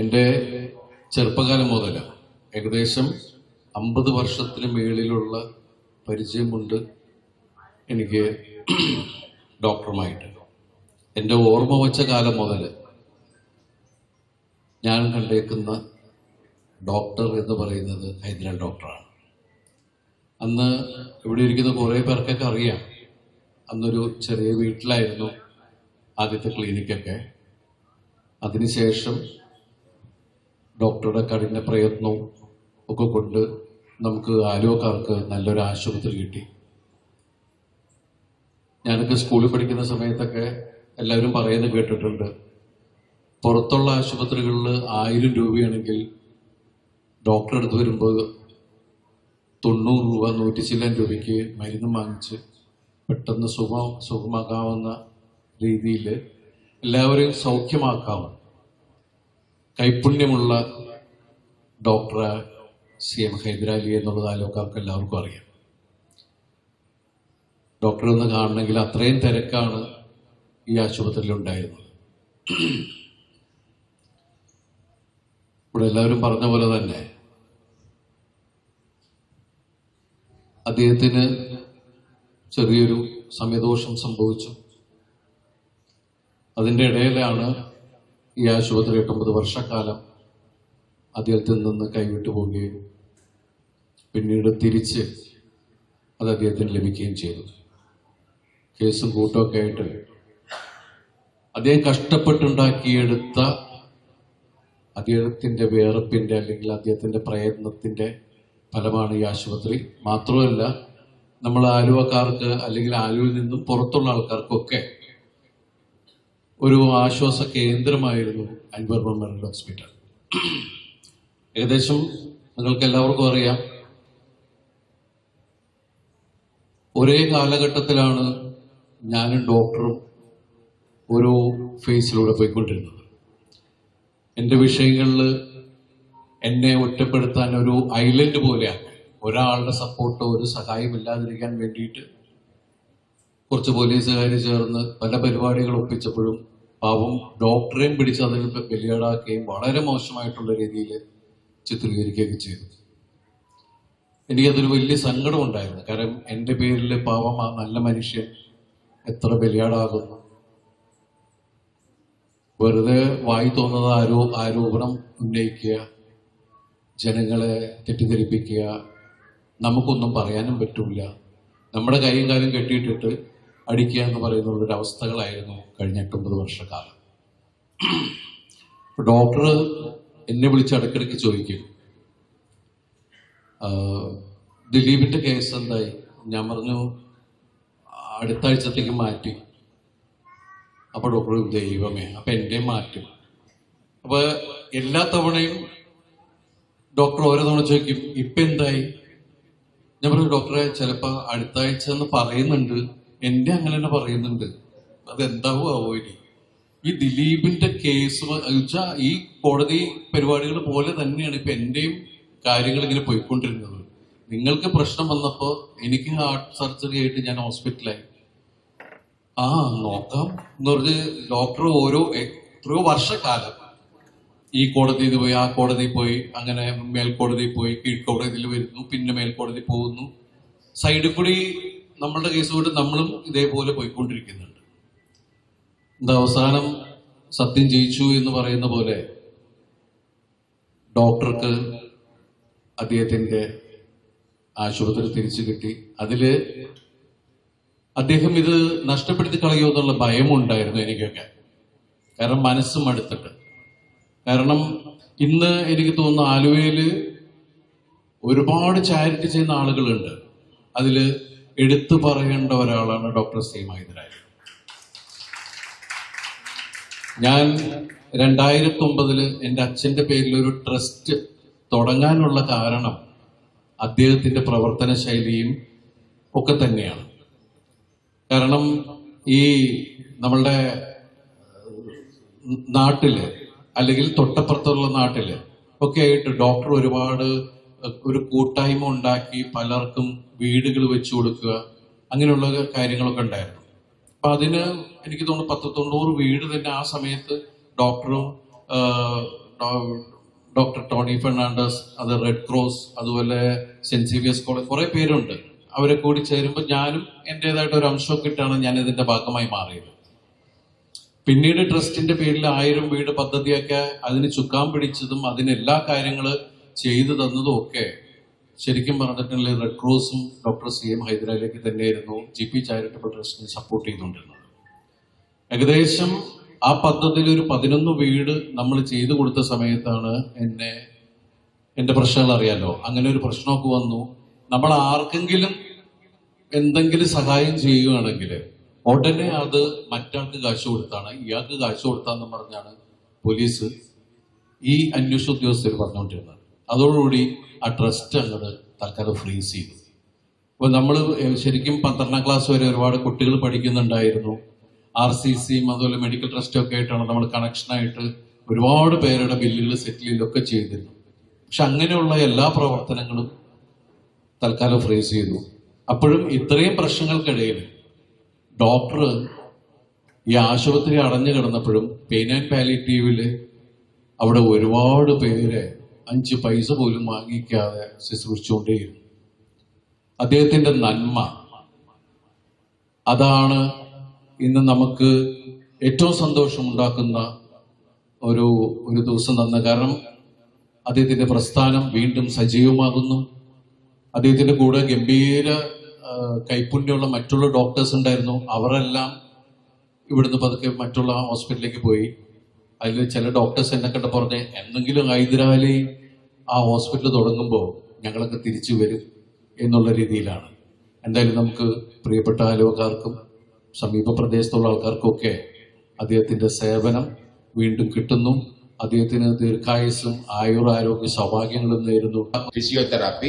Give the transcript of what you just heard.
എൻ്റെ ചെറുപ്പകാലം മുതൽ ഏകദേശം 50 വർഷത്തിന് മേളിലുള്ള പരിചയമുണ്ട് എനിക്ക് ഡോക്ടറുമായിട്ട്. എൻ്റെ ഓർമ്മ വച്ച കാലം മുതൽ ഞാൻ കണ്ടേക്കുന്ന ഡോക്ടർ എന്ന് പറയുന്നത് ഹൈദരാൽ ഡോക്ടറാണ്. അന്ന് ഇവിടെ ഇരിക്കുന്ന കുറേ പേർക്കൊക്കെ അറിയാം, അന്നൊരു ചെറിയ വീട്ടിലായിരുന്നു ആദ്യത്തെ ക്ലിനിക്കൊക്കെ. അതിനുശേഷം ഡോക്ടറുടെ കഠിന പ്രയത്നവും ഒക്കെ കൊണ്ട് നമുക്ക് ആലുവക്കാർക്ക് നല്ലൊരു ആശുപത്രി കിട്ടി. ഞാനൊക്കെ സ്കൂളിൽ പഠിക്കുന്ന സമയത്തൊക്കെ എല്ലാവരും പറയുന്നത് കേട്ടിട്ടുണ്ട്, പുറത്തുള്ള ആശുപത്രികളിൽ 1000 രൂപയാണെങ്കിൽ ഡോക്ടറെ അടുത്ത് വരുമ്പോൾ 90 രൂപ 100 ചില്ലൻ രൂപയ്ക്ക് മരുന്ന് വാങ്ങിച്ച് പെട്ടെന്ന് സുഖമാക്കാവുന്ന രീതിയിൽ എല്ലാവരെയും സൗഖ്യമാക്കാവും കൈപുണ്യമുള്ള ഡോക്ടറെ CM ഹൈദരാലി എന്നുള്ളത് ആലോക്കാർക്ക് എല്ലാവർക്കും അറിയാം. ഡോക്ടറെ ഒന്ന് കാണണമെങ്കിൽ അത്രയും തിരക്കാണ് ഈ ആശുപത്രിയിൽ ഉണ്ടായിരുന്നത്. ഇവിടെ എല്ലാവരും പറഞ്ഞ പോലെ തന്നെ അദ്ദേഹത്തിന് ചെറിയൊരു സമയദോഷം സംഭവിച്ചു. അതിൻ്റെ ഇടയിലാണ് ഈ ആശുപത്രി 8-9 വർഷക്കാലം അദ്ദേഹത്തിൽ നിന്ന് കൈവിട്ടു പോവുകയും പിന്നീട് തിരിച്ച് അത് അദ്ദേഹത്തിന് ലഭിക്കുകയും ചെയ്തു. കേസും കൂട്ടമൊക്കെ ആയിട്ട് അദ്ദേഹം കഷ്ടപ്പെട്ടുണ്ടാക്കിയെടുത്ത അദ്ദേഹത്തിൻ്റെ വേർപ്പിൻ്റെ അല്ലെങ്കിൽ അദ്ദേഹത്തിൻ്റെ പ്രയത്നത്തിൻ്റെ ഫലമാണ് ഈ ആശുപത്രി. മാത്രമല്ല, നമ്മൾ ആലുവക്കാർക്ക് അല്ലെങ്കിൽ ആലുവയിൽ നിന്നും പുറത്തുള്ള ആൾക്കാർക്കൊക്കെ ഒരു ആശ്വാസ കേന്ദ്രമായിരുന്നു അൻവർ മെമ്മോറിയൽ ഹോസ്പിറ്റൽ. ഏകദേശം നിങ്ങൾക്ക് എല്ലാവർക്കും അറിയാം, ഒരേ കാലഘട്ടത്തിലാണ് ഞാനും ഡോക്ടറും ഒരു ഫേസിലൂടെ പോയിക്കൊണ്ടിരുന്നത്. എൻ്റെ വിഷയങ്ങളിൽ എന്നെ ഒറ്റപ്പെടുത്താൻ ഒരു ഐലൻഡ് പോലെയാണ്, ഒരാളുടെ സപ്പോർട്ടോ ഒരു സഹായം ഇല്ലാതിരിക്കാൻ വേണ്ടിയിട്ട് കുറച്ച് പോലീസുകാർ ചേർന്ന് പല പരിപാടികൾ ഒപ്പിച്ചപ്പോഴും പാവം ഡോക്ടറെയും പിടിച്ച് അതിൽ ബലിയാടാക്കുകയും വളരെ മോശമായിട്ടുള്ള രീതിയിൽ ചിത്രീകരിക്കുകയൊക്കെ ചെയ്തു. എനിക്കതൊരു വലിയ സങ്കടം ഉണ്ടായിരുന്നു. കാരണം എൻ്റെ പേരിൽ പാവം ആ നല്ല മനുഷ്യൻ എത്ര ബലിയാടാകുന്നു. വെറുതെ വായി തോന്നുന്നത് ആരോപണം ഉന്നയിക്കുക, ജനങ്ങളെ തെറ്റിദ്ധരിപ്പിക്കുക, നമുക്കൊന്നും പറയാനും പറ്റില്ല, നമ്മുടെ കൈയും കാലും കെട്ടിയിട്ടിട്ട് അടിക്കുക എന്ന് പറയുന്നുള്ളൊരു അവസ്ഥകളായിരുന്നു കഴിഞ്ഞ 8-9 വർഷക്കാലം. ഡോക്ടർ എന്നെ വിളിച്ച് ഇടയ്ക്കിടയ്ക്ക് ചോദിക്കും, ദിലീപിന്റെ കേസ് എന്തായി? ഞാൻ പറഞ്ഞു, അടുത്ത ആഴ്ചത്തേക്ക് മാറ്റി. അപ്പൊ ഡോക്ടർ, ദൈവമേ, അപ്പൊ എൻ്റെയും മാറ്റും. അപ്പൊ എല്ലാ തവണയും ഡോക്ടർ ഓരോ തവണ ചോദിക്കും, ഇപ്പൊ എന്തായി? ഞാൻ പറഞ്ഞു, ഡോക്ടറെ, ചിലപ്പോ അടുത്ത ആഴ്ച എന്ന് പറയുന്നുണ്ട്, എന്റെ അങ്ങനെ തന്നെ പറയുന്നുണ്ട്, അതെന്താവോ ആവോ ഇനി. ഈ ദിലീപിന്റെ കേസ് വെച്ചാൽ ഈ കോടതി പരിപാടികൾ പോലെ തന്നെയാണ് ഇപ്പൊ എന്റെയും കാര്യങ്ങൾ ഇങ്ങനെ പോയിക്കൊണ്ടിരുന്നത്. നിങ്ങൾക്ക് പ്രശ്നം വന്നപ്പോ എനിക്ക് ഹാർട്ട് സർജറി ആയിട്ട് ഞാൻ ഹോസ്പിറ്റലായി. നോക്കാം എന്ന് പറഞ്ഞ് ഡോക്ടർ എത്രയോ വർഷക്കാലം ഈ കോടതിയിൽ പോയി ആ കോടതിയിൽ പോയി, അങ്ങനെ മേൽക്കോടതിയിൽ പോയി, കീഴ്ക്കോടതിയിൽ വരുന്നു, പിന്നെ മേൽക്കോടതി പോകുന്നു. സൈഡിൽ കൂടി നമ്മളുടെ കേസ് കൊണ്ട് നമ്മളും ഇതേപോലെ പോയിക്കൊണ്ടിരിക്കുന്നുണ്ട്. എന്താ അവസാനം സത്യം ജയിച്ചു എന്ന് പറയുന്ന പോലെ ഡോക്ടർക്ക് അദ്ദേഹത്തിന്റെ ആശുപത്രി തിരിച്ചു കിട്ടി. അതില് അദ്ദേഹം ഇത് നഷ്ടപ്പെടുത്തി കളയോ എന്നുള്ള ഭയമുണ്ടായിരുന്നു എനിക്കൊക്കെ. കാരണം മനസ്സും അടുത്തിട്ട്. കാരണം ഇന്ന് എനിക്ക് തോന്നുന്നു ആലുവയില് ഒരുപാട് ചാരിറ്റി ചെയ്യുന്ന ആളുകളുണ്ട്. അതില് എടുത്തു പറയേണ്ട ഒരാളാണ് ഡോക്ടർ CM ഹൈദരാലി. ഞാൻ 2009 എൻ്റെ അച്ഛൻ്റെ പേരിൽ ഒരു ട്രസ്റ്റ് തുടങ്ങാനുള്ള കാരണം അദ്ദേഹത്തിന്റെ പ്രവർത്തന ശൈലിയും ഒക്കെ തന്നെയാണ്. കാരണം ഈ നമ്മളുടെ നാട്ടില് അല്ലെങ്കിൽ തൊട്ടപ്പുറത്തുള്ള നാട്ടില് ഒക്കെ ആയിട്ട് ഡോക്ടർ ഒരുപാട് ഒരു കൂട്ടായ്മ ഉണ്ടാക്കി പലർക്കും വീടുകൾ വെച്ചു കൊടുക്കുക, അങ്ങനെയുള്ള കാര്യങ്ങളൊക്കെ ഉണ്ടായിരുന്നു. അപ്പൊ അതിന് എനിക്ക് തോന്നുന്നു 10-90 വീട് തന്നെ ആ സമയത്ത് ഡോക്ടറും ഡോക്ടർ ടോണി ഫെർണാണ്ടസ്, അത് റെഡ് ക്രോസ്, അതുപോലെ സെന്റ് സേവിയേഴ്സ് കോളേജ്, കുറെ പേരുണ്ട്. അവരെ കൂടി ചേരുമ്പോൾ ഞാനും എൻ്റെതായിട്ട് ഒരു അംശമൊക്കെ ഇട്ടാണ് ഞാൻ ഇതിന്റെ ഭാഗമായി മാറിയത്. പിന്നീട് ട്രസ്റ്റിന്റെ പേരിൽ 1000 വീട് പദ്ധതിയൊക്കെ അതിന് ചുക്കാൻ പിടിച്ചതും അതിന് എല്ലാ കാര്യങ്ങള് ചെയ്തു തന്നതും ഒക്കെ ശരിക്കും പറഞ്ഞിട്ടുണ്ടെങ്കിൽ റെഡ് ക്രോസും ഡോക്ടർ CM ഹൈദരാലിക്ക് തന്നെയായിരുന്നു GP ചാരിറ്റബിൾ ട്രസ്റ്റിനെ സപ്പോർട്ട് ചെയ്തുകൊണ്ടിരുന്നത്. ഏകദേശം ആ പദ്ധതിയിൽ ഒരു 11 വീട് നമ്മൾ ചെയ്തു കൊടുത്ത സമയത്താണ് എന്റെ പ്രശ്നങ്ങൾ അറിയാലോ, അങ്ങനെ ഒരു പ്രശ്നമൊക്കെ വന്നു. നമ്മൾ ആർക്കെങ്കിലും എന്തെങ്കിലും സഹായം ചെയ്യുകയാണെങ്കിൽ ഉടനെ അത് മറ്റാൾക്ക് കാശ് കൊടുത്താണ്, ഇയാൾക്ക് കാശ് കൊടുത്താന്ന് പറഞ്ഞാണ് പോലീസ് ഈ അന്വേഷണ ഉദ്യോഗസ്ഥർ പറഞ്ഞുകൊണ്ടിരുന്നത്. അതോടുകൂടി ആ ട്രസ്റ്റ് അങ്ങോട്ട് തൽക്കാലം ഫ്രീസ് ചെയ്തു. അപ്പൊ നമ്മൾ ശരിക്കും 12ാം ക്ലാസ് വരെ ഒരുപാട് കുട്ടികൾ പഠിക്കുന്നുണ്ടായിരുന്നു. RCCയും അതുപോലെ മെഡിക്കൽ ട്രസ്റ്റും ഒക്കെ ആയിട്ടാണ് നമ്മൾ കണക്ഷനായിട്ട് ഒരുപാട് പേരുടെ ബില്ലുകൾ സെറ്റിൽ ചെയ്തൊക്കെ ചെയ്തിരുന്നു. പക്ഷെ അങ്ങനെയുള്ള എല്ലാ പ്രവർത്തനങ്ങളും തൽക്കാലം ഫ്രീസ് ചെയ്തു. അപ്പോഴും ഇത്രയും പ്രശ്നങ്ങൾക്കിടയിൽ ഡോക്ടർ ഈ ആശുപത്രി അടഞ്ഞു കിടന്നപ്പോഴും പെയിൻ ആൻഡ് പാലിയേറ്റീവില് അവിടെ ഒരുപാട് പേരെ 5 പൈസ പോലും വാങ്ങിക്കാതെ ശുശ്രൂഷിച്ചുകൊണ്ടേയിരുന്നു. അദ്ദേഹത്തിന്റെ നന്മ അതാണ് ഇന്ന് നമുക്ക് ഏറ്റവും സന്തോഷം ഉണ്ടാക്കുന്ന ഒരു ദിവസം തന്നെ. കാരണം അദ്ദേഹത്തിന്റെ പ്രസ്ഥാനം വീണ്ടും സജീവമാകുന്നു. അദ്ദേഹത്തിന്റെ കൂടെ ഗംഭീര കൈപ്പുണ്യമുള്ള മറ്റുള്ള ഡോക്ടേഴ്സ് ഉണ്ടായിരുന്നു. അവരെല്ലാം ഇവിടുന്ന് പതുക്കെ മറ്റുള്ള ഹോസ്പിറ്റലിലേക്ക് പോയി. അതിൽ ചില ഡോക്ടേഴ്സ് എന്നെ കണ്ട് പറഞ്ഞ് എന്തെങ്കിലും ഹൈദരാലി ആ ഹോസ്പിറ്റൽ തുടങ്ങുമ്പോൾ ഞങ്ങളൊക്കെ തിരിച്ചു വരും എന്നുള്ള രീതിയിലാണ്. എന്തായാലും നമുക്ക് പ്രിയപ്പെട്ട അയൽവക്കാർക്കും സമീപ പ്രദേശത്തുള്ള ആൾക്കാർക്കൊക്കെ അദ്ദേഹത്തിന്റെ സേവനം വീണ്ടും കിട്ടുന്നു. അദ്ദേഹത്തിന് ദീർഘായുസ്സും ആയുരാരോഗ്യ സൗഭാഗ്യങ്ങളും നേരുന്നു. ഫിസിയോതെറാപ്പി